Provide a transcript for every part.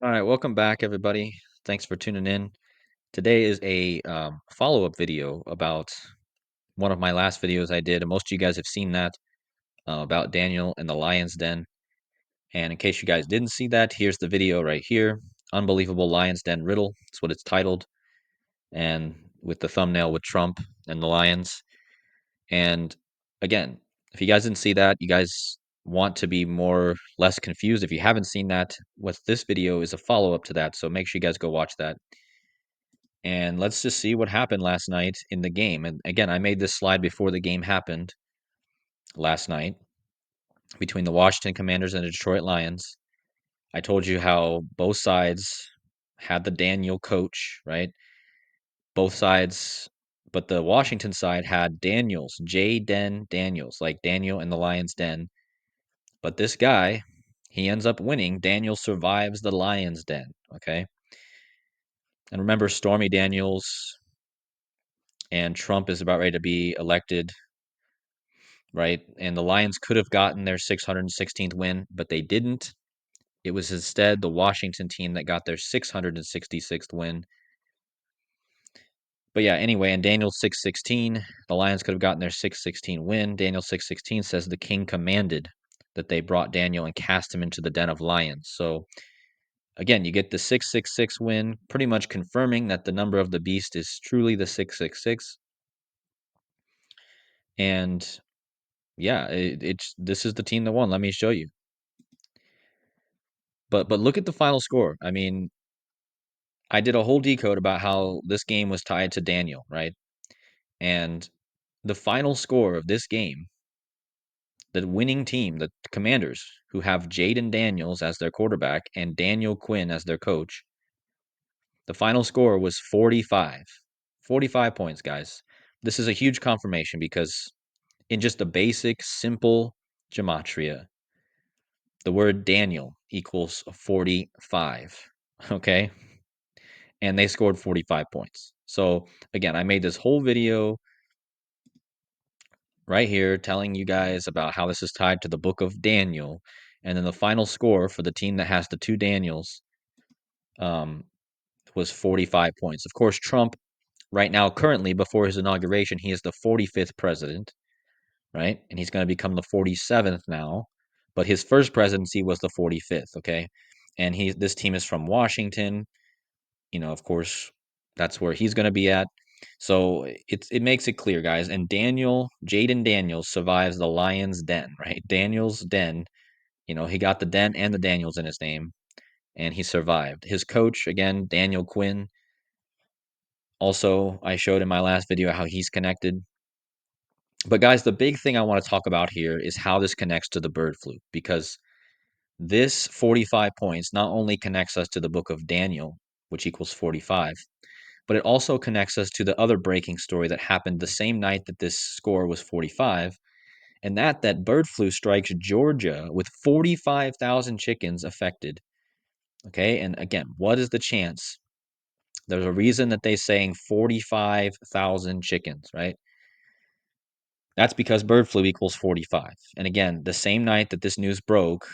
All right, welcome back, everybody. Thanks for tuning in. Today is a follow-up video about one of my last videos I did, and most of you guys have seen that about Daniel and the lion's den. And in case you guys didn't see that, here's the video right here. Unbelievable Lion's Den Riddle. That's what it's titled. And with the thumbnail with Trump and the lions. And again, if you guys didn't see that, you guys want to be less confused. If you haven't seen that, what this video is a follow-up to that. So make sure you guys go watch that. And let's just see what happened last night in the game. And again, I made this slide before the game happened last night between the Washington Commanders and the Detroit Lions. I told you how both sides had the Daniel coach, right? Both sides, but the Washington side had Daniels, J. Den Daniels, like Daniel in the Lions' Den. But this guy, he ends up winning. Daniel survives the Lions' Den, okay? And remember, Stormy Daniels and Trump is about ready to be elected, right? And the Lions could have gotten their 616th win, but they didn't. It was instead the Washington team that got their 666th win. But yeah, anyway, in Daniel 6:16, the Lions could have gotten their 6:16 win. Daniel 6:16 says the king commanded that they brought Daniel and cast him into the den of lions. So again, you get the 666 win, pretty much confirming that the number of the beast is truly the 666. And yeah, it's this is the team that won. Let me show you. But look at the final score. I mean, I did a whole decode about how this game was tied to Daniel, right? And the final score of this game, the winning team, the Commanders, who have Jaden Daniels as their quarterback and Daniel Quinn as their coach, the final score was 45. 45 points, guys. This is a huge confirmation because in just a basic, simple gematria, the word Daniel equals 45. Okay? And they scored 45 points. So again, I made this whole video right here telling you guys about how this is tied to the book of Daniel. And then the final score for the team that has the two Daniels um, was 45 points. Of course, Trump, right now, currently, before his inauguration, he is the 45th president, right? And he's going to become the 47th now. But his first presidency was the 45th, okay? And this team is from Washington. Of course, that's where he's going to be at. So it makes it clear, guys. And Jaden Daniels survives the lion's den, right? Daniel's den. He got the den and the Daniels in his name, and he survived. His coach, again, Daniel Quinn. Also, I showed in my last video how he's connected. But guys, the big thing I want to talk about here is how this connects to the bird flu, because this 45 points not only connects us to the book of Daniel, which equals 45, but it also connects us to the other breaking story that happened the same night that this score was 45, and that bird flu strikes Georgia with 45,000 chickens affected. Okay, and again, what is the chance? There's a reason that they're saying 45,000 chickens, right? That's because bird flu equals 45. And again, the same night that this news broke,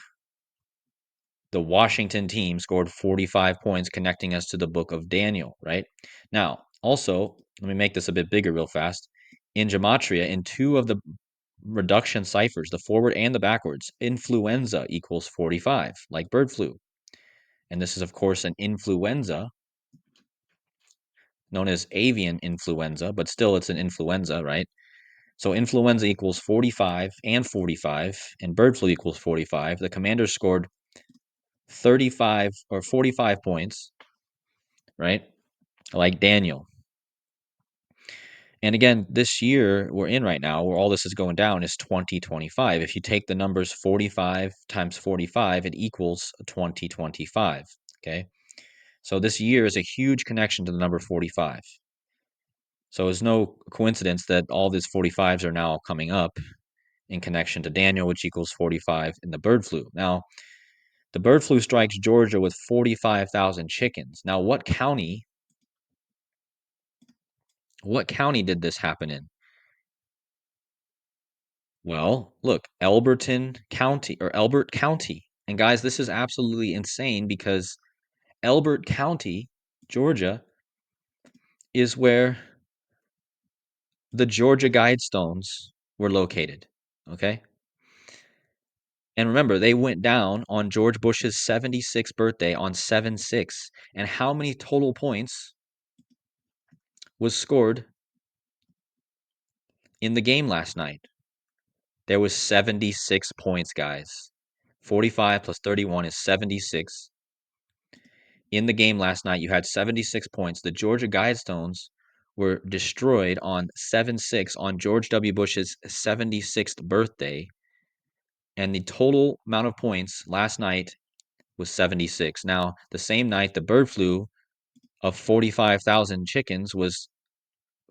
the Washington team scored 45 points, connecting us to the book of Daniel, right? Now, also, let me make this a bit bigger real fast. In Gematria, in two of the reduction ciphers, the forward and the backwards, influenza equals 45, like bird flu. And this is, of course, an influenza known as avian influenza, but still it's an influenza, right? So influenza equals 45 and 45, and bird flu equals 45. The Commanders scored 35 or 45 points, right? Like Daniel. And again, this year we're in right now, where all this is going down, is 2025. If you take the numbers 45 times 45, it equals 2025. Okay. So this year is a huge connection to the number 45. So it's no coincidence that all these 45s are now coming up in connection to Daniel, which equals 45 in the bird flu. Now, the bird flu strikes Georgia with 45,000 chickens. Now, what county did this happen in? Well, look, Elbert County. And guys, this is absolutely insane because Elbert County, Georgia, is where the Georgia Guidestones were located, okay? And remember, they went down on George Bush's 76th birthday on 7/6. And how many total points was scored in the game last night? There was 76 points, guys. 45 plus 31 is 76. In the game last night, you had 76 points. The Georgia Guidestones were destroyed on 7/6 on George W. Bush's 76th birthday. And the total amount of points last night was 76. Now, the same night, the bird flu of 45,000 chickens was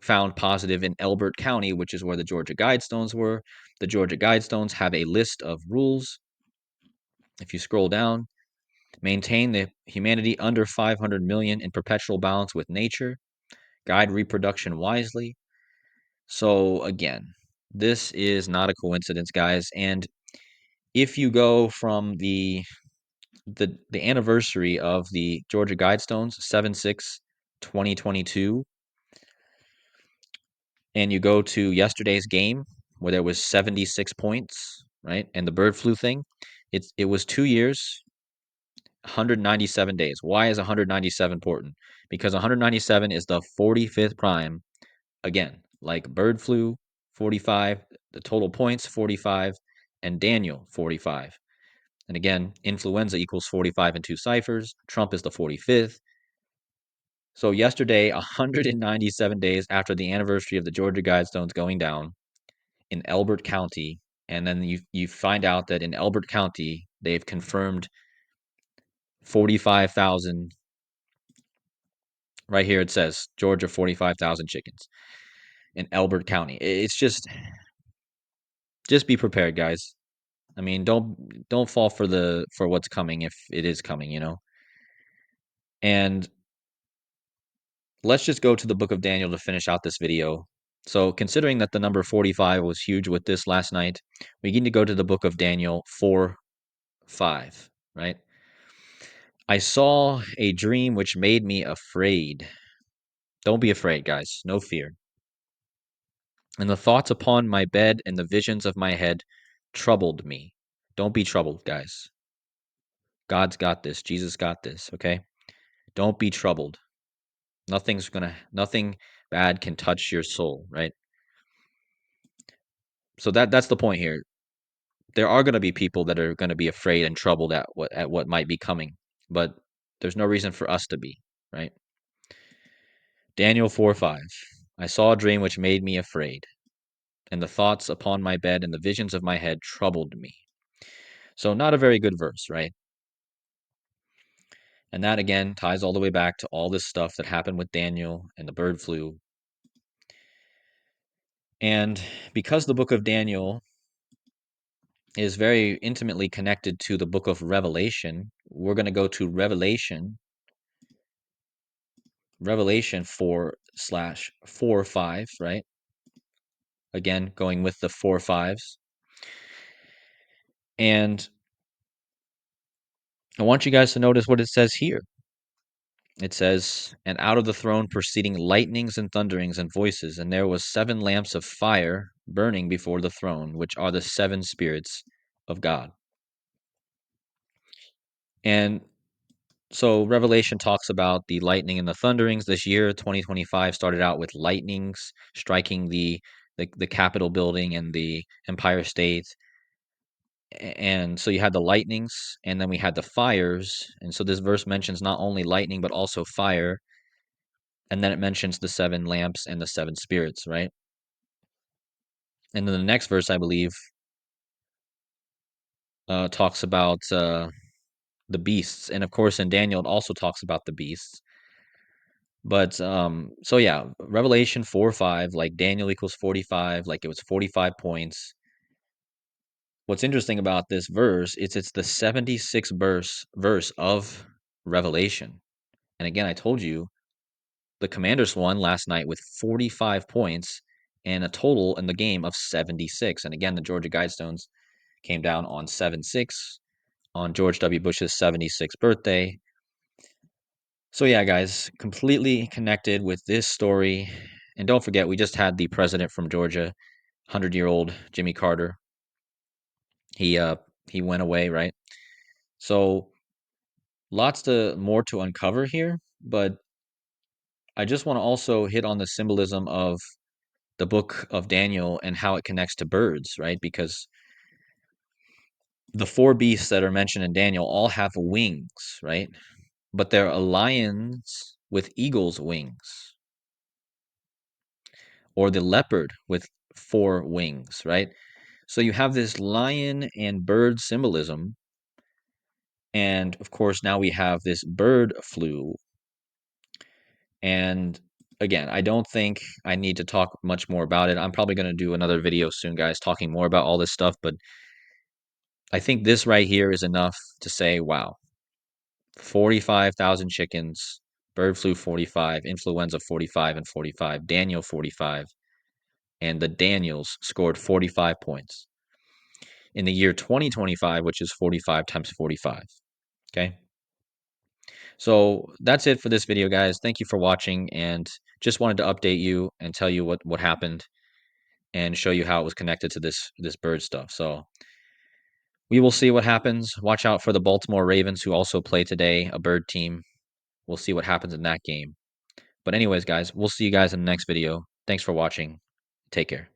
found positive in Elbert County, which is where the Georgia Guidestones were. The Georgia Guidestones have a list of rules. If you scroll down, maintain the humanity under 500 million in perpetual balance with nature, guide reproduction wisely. So again, this is not a coincidence, guys. And if you go from the anniversary of the Georgia Guidestones, 7/6/2022, and you go to yesterday's game where there was 76 points, right? And the bird flu thing, it was 2 years, 197 days. Why is 197 important? Because 197 is the 45th prime. Again, like bird flu, 45, the total points, 45, and Daniel, 45. And again, influenza equals 45 and 2 ciphers. Trump is the 45th. So yesterday, 197 days after the anniversary of the Georgia Guidestones going down in Elbert County, and then you find out that in Elbert County, they've confirmed 45,000. Right here it says Georgia 45,000 chickens in Elbert County. It's just be prepared, guys. I mean, don't fall for what's coming if it is coming, you know. And let's just go to the book of Daniel to finish out this video. So, considering that the number 45 was huge with this last night, we need to go to the book of Daniel 4:5, right? I saw a dream which made me afraid. Don't be afraid, guys. No fear. And the thoughts upon my bed and the visions of my head troubled me. Don't be troubled, guys. God's got this. Jesus got this, okay? Don't be troubled. Nothing bad can touch your soul, right? So that's the point here. There are going to be people that are going to be afraid and troubled at what might be coming, but there's no reason for us to be, right? Daniel 4:5. I saw a dream which made me afraid, and the thoughts upon my bed and the visions of my head troubled me. So not a very good verse, right? And that again ties all the way back to all this stuff that happened with Daniel and the bird flu. And because the book of Daniel is very intimately connected to the book of Revelation, we're going to go to Revelation 4/4/5, right? Again, going with the 4 5s. And I want you guys to notice what it says here. It says, and out of the throne proceeding lightnings and thunderings and voices, and there was 7 lamps of fire burning before the throne, which are the 7 spirits of God. And so Revelation talks about the lightning and the thunderings. This year, 2025, started out with lightnings striking the Capitol building and the Empire State. And so you had the lightnings, and then we had the fires. And so this verse mentions not only lightning, but also fire. And then it mentions the 7 lamps and the 7 spirits, right? And then the next verse, I believe, talks about the beasts. And of course, in Daniel, it also talks about the beasts. But so yeah, Revelation 4:5, like Daniel equals 45, like it was 45 points. What's interesting about this verse is it's the 76th verse of Revelation. And again, I told you the Commanders won last night with 45 points and a total in the game of 76. And again, the Georgia Guidestones came down on 7/6 on George W. Bush's 76th birthday. So yeah, guys, completely connected with this story. And don't forget, we just had the president from Georgia, 100-year-old Jimmy Carter. He uh he went away, right? So lots to more to uncover here, but I just want to also hit on the symbolism of the book of Daniel and how it connects to birds, right? Because the four beasts that are mentioned in Daniel all have wings, right? But they're a lions with eagle's wings, or the leopard with four wings, right? So you have this lion and bird symbolism. And of course, now we have this bird flu. And again, I don't think I need to talk much more about it. I'm probably going to do another video soon, guys, talking more about all this stuff. But I think this right here is enough to say, wow, 45,000 chickens, bird flu 45, influenza 45 and 45, Daniel 45, and the Daniels scored 45 points in the year 2025, which is 45 times 45. Okay. So that's it for this video, guys. Thank you for watching, and just wanted to update you and tell you what happened and show you how it was connected to this bird stuff. So we will see what happens. Watch out for the Baltimore Ravens, who also play today, a bird team. We'll see what happens in that game. But anyways, guys, we'll see you guys in the next video. Thanks for watching. Take care.